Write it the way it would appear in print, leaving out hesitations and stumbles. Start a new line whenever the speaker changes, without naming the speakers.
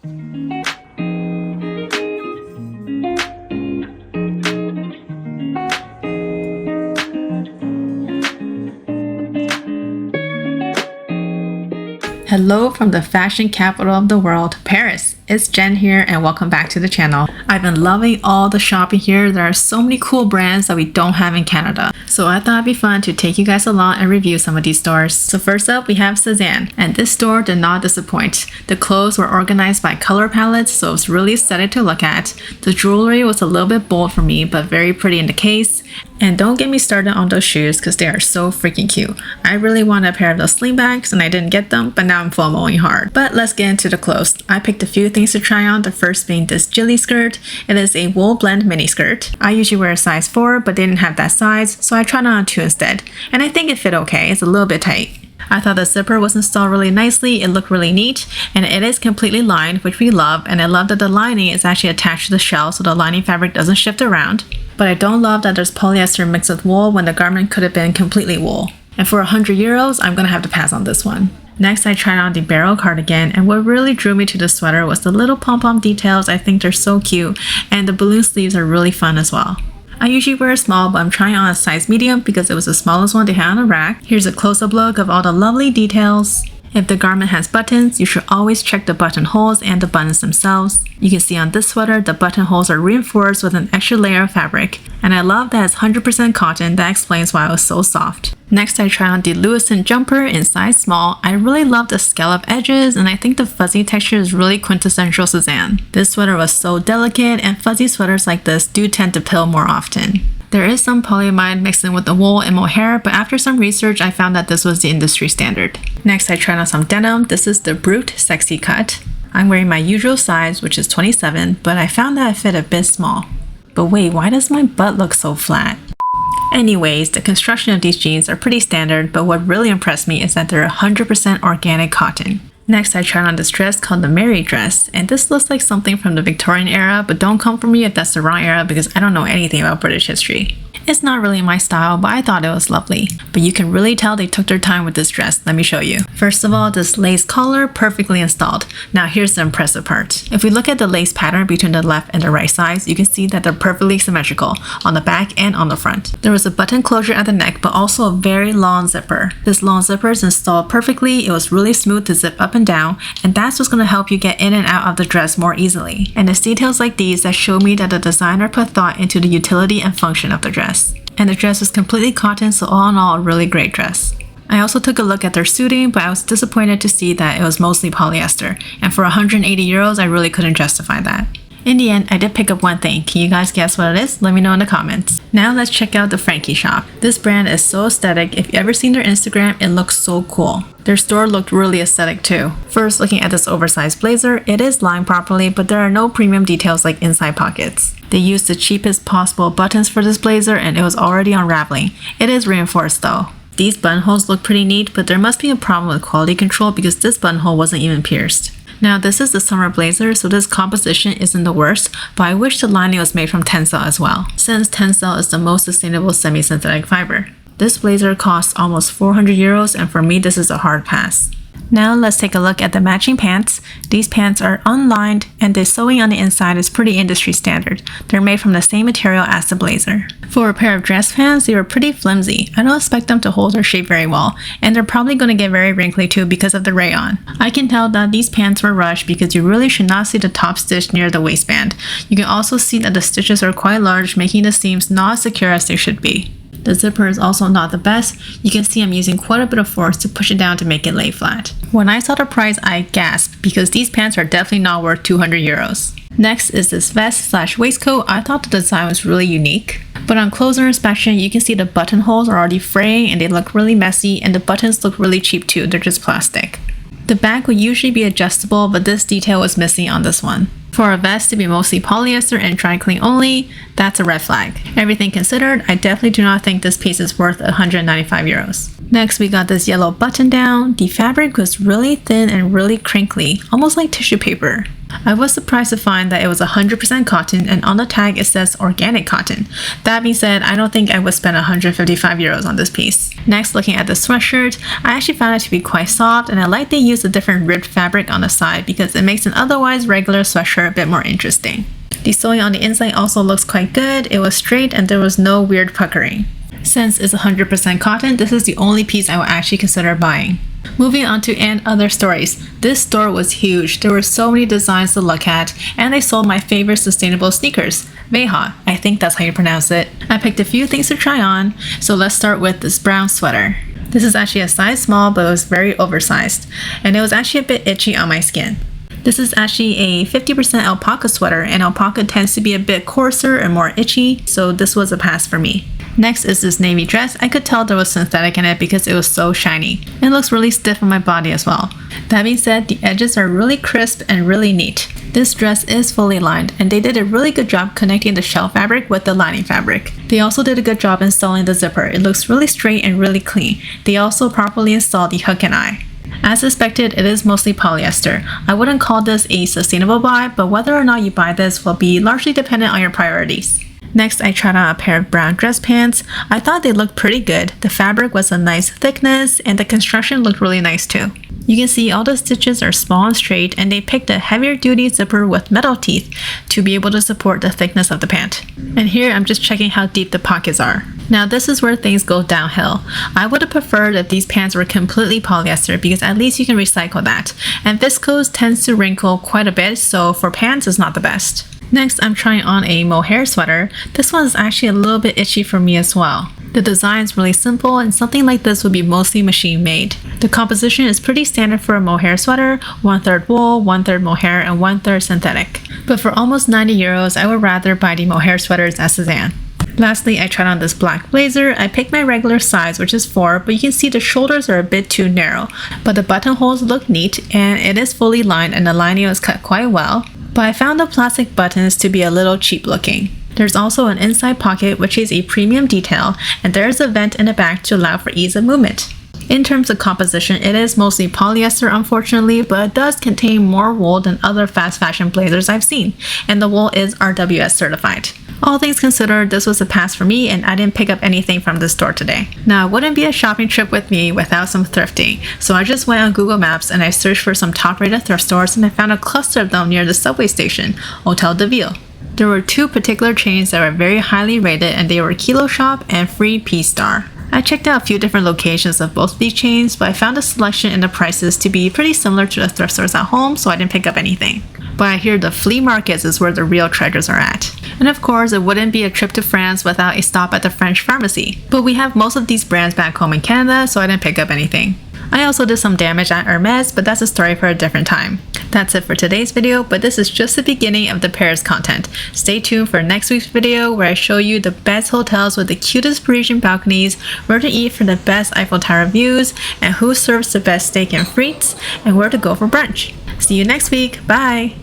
Hello from the fashion capital of the world, Paris. It's Jen here and welcome back to the channel. I've been loving all the shopping here. There are so many cool brands that we don't have in Canada. So I thought it'd be fun to take you guys along and review some of these stores. So first up we have Sézane, and this store did not disappoint. The clothes were organized by color palettes, so it's really aesthetic to look at. The jewelry was a little bit bold for me, but very pretty in the case. And don't get me started on those shoes because they are so freaking cute. I really wanted a pair of those sling bags and I didn't get them, but now I'm FOMOing hard. But let's get into the clothes. I picked a few things to try on, the first being this Jilly skirt. It is a wool blend mini skirt. I usually wear a size 4, but they didn't have that size, so I tried on 2 instead. And I think it fit okay, it's a little bit tight. I thought the zipper was installed really nicely, it looked really neat, and it is completely lined, which we love, and I love that the lining is actually attached to the shell so the lining fabric doesn't shift around. But I don't love that there's polyester mixed with wool when the garment could have been completely wool. And for €100, I'm gonna have to pass on this one. Next, I tried on the barrel cardigan, and what really drew me to the sweater was the little pom-pom details. I think they're so cute, and the balloon sleeves are really fun as well. I usually wear a small, but I'm trying on a size medium because it was the smallest one they had on the rack. Here's a close-up look of all the lovely details. If the garment has buttons, you should always check the buttonholes and the buttons themselves. You can see on this sweater, the buttonholes are reinforced with an extra layer of fabric. And I love that it's 100% cotton, that explains why it was so soft. Next, I tried on the Lewiston jumper in size small. I really love the scallop edges, and I think the fuzzy texture is really quintessential Sézane. This sweater was so delicate, and fuzzy sweaters like this do tend to pill more often. There is some polyamide mixed in with the wool and mohair, but after some research, I found that this was the industry standard. Next, I tried on some denim. This is the Brute Sexy Cut. I'm wearing my usual size, which is 27, but I found that it fit a bit small. But wait, why does my butt look so flat? Anyways, the construction of these jeans are pretty standard, but what really impressed me is that they're 100% organic cotton. Next, I tried on this dress called the Mary dress, and this looks like something from the Victorian era, but don't come for me if that's the wrong era because I don't know anything about British history. It's not really my style, but I thought it was lovely. But you can really tell they took their time with this dress. Let me show you. First of all, this lace collar perfectly installed. Now here's the impressive part. If we look at the lace pattern between the left and the right sides, you can see that they're perfectly symmetrical on the back and on the front. There was a button closure at the neck, but also a very long zipper. This long zipper is installed perfectly. It was really smooth to zip up and down, and that's what's going to help you get in and out of the dress more easily. And it's details like these that show me that the designer put thought into the utility and function of the dress. And the dress was completely cotton, so all in all, a really great dress. I also took a look at their suiting, but I was disappointed to see that it was mostly polyester, and for €180, I really couldn't justify that. In the end, I did pick up one thing. Can you guys guess what it is? Let me know in the comments. Now let's check out the Frankie Shop. This brand is so aesthetic. If you've ever seen their Instagram, it looks so cool. Their store looked really aesthetic too. First, looking at this oversized blazer, it is lined properly, but there are no premium details like inside pockets. They used the cheapest possible buttons for this blazer and it was already unraveling. It is reinforced though. These buttonholes look pretty neat, but there must be a problem with quality control because this buttonhole wasn't even pierced. Now this is the summer blazer, so this composition isn't the worst, but I wish the lining was made from tencel as well, since tencel is the most sustainable semi-synthetic fiber. This blazer costs almost €400, and for me this is a hard pass. Now let's take a look at the matching pants. These pants are unlined and the sewing on the inside is pretty industry standard. They're made from the same material as the blazer. For a pair of dress pants, they were pretty flimsy. I don't expect them to hold their shape very well, and they're probably going to get very wrinkly too because of the rayon. I can tell that these pants were rushed because you really should not see the top stitch near the waistband. You can also see that the stitches are quite large, making the seams not as secure as they should be. The zipper is also not the best. You can see I'm using quite a bit of force to push it down to make it lay flat. When I saw the price, I gasped because these pants are definitely not worth €200. Next is this vest/waistcoat. I thought the design was really unique. But on closer inspection, you can see the buttonholes are already fraying and they look really messy, and the buttons look really cheap too. They're just plastic. The back would usually be adjustable, but this detail was missing on this one. For a vest to be mostly polyester and dry clean only, that's a red flag. Everything considered, I definitely do not think this piece is worth €195. Next, we got this yellow button down. The fabric was really thin and really crinkly, almost like tissue paper. I was surprised to find that it was 100% cotton, and on the tag it says organic cotton. That being said, I don't think I would spend 155 euros on this piece. Next, looking at the sweatshirt, I actually found it to be quite soft, and I like they use a different ribbed fabric on the side because it makes an otherwise regular sweatshirt a bit more interesting. The sewing on the inside also looks quite good. It was straight and there was no weird puckering. Since it's 100% cotton, this is the only piece I would actually consider buying. Moving on to and other stories. This store was huge. There were so many designs to look at, and they sold my favorite sustainable sneakers, Veja. I think that's how you pronounce it. I picked a few things to try on, so let's start with this brown sweater. This is actually a size small, but it was very oversized, and it was actually a bit itchy on my skin. This is actually a 50% alpaca sweater, and alpaca tends to be a bit coarser and more itchy, so this was a pass for me. Next is this navy dress. I could tell there was synthetic in it because it was so shiny. It looks really stiff on my body as well. That being said, the edges are really crisp and really neat. This dress is fully lined, and they did a really good job connecting the shell fabric with the lining fabric. They also did a good job installing the zipper. It looks really straight and really clean. They also properly installed the hook and eye. As suspected, it is mostly polyester. I wouldn't call this a sustainable buy, but whether or not you buy this will be largely dependent on your priorities. Next, I tried on a pair of brown dress pants. I thought they looked pretty good. The fabric was a nice thickness, and the construction looked really nice too. You can see all the stitches are small and straight, and they picked a heavier duty zipper with metal teeth to be able to support the thickness of the pant. And here I'm just checking how deep the pockets are. Now this is where things go downhill. I would have preferred if these pants were completely polyester because at least you can recycle that. And viscose tends to wrinkle quite a bit, so for pants it's not the best. Next, I'm trying on a mohair sweater. This one is actually a little bit itchy for me as well. The design is really simple, and something like this would be mostly machine made. The composition is pretty standard for a mohair sweater, 1/3 wool, 1/3 mohair, and 1/3 synthetic. But for almost 90 euros, I would rather buy the mohair sweaters at Sézane. Lastly, I tried on this black blazer. I picked my regular size, which is 4, but you can see the shoulders are a bit too narrow. But the buttonholes look neat, and it is fully lined, and the lining was cut quite well. But I found the plastic buttons to be a little cheap looking. There's also an inside pocket which is a premium detail, and there is a vent in the back to allow for ease of movement. In terms of composition, it is mostly polyester unfortunately, but it does contain more wool than other fast fashion blazers I've seen, and the wool is RWS certified. All things considered, this was a pass for me, and I didn't pick up anything from this store today. Now, it wouldn't be a shopping trip with me without some thrifting, so I just went on Google Maps and I searched for some top-rated thrift stores, and I found a cluster of them near the subway station, Hôtel de Ville. There were 2 particular chains that were very highly rated, and they were Kilo Shop and Free P Star. I checked out a few different locations of both these chains, but I found the selection and the prices to be pretty similar to the thrift stores at home, so I didn't pick up anything. But I hear the flea markets is where the real treasures are at. And of course, it wouldn't be a trip to France without a stop at the French pharmacy. But we have most of these brands back home in Canada, so I didn't pick up anything. I also did some damage at Hermes, but that's a story for a different time. That's it for today's video, but this is just the beginning of the Paris content. Stay tuned for next week's video where I show you the best hotels with the cutest Parisian balconies, where to eat for the best Eiffle Tower views, and who serves the best steak and frites, and where to go for brunch. See you next week. Bye!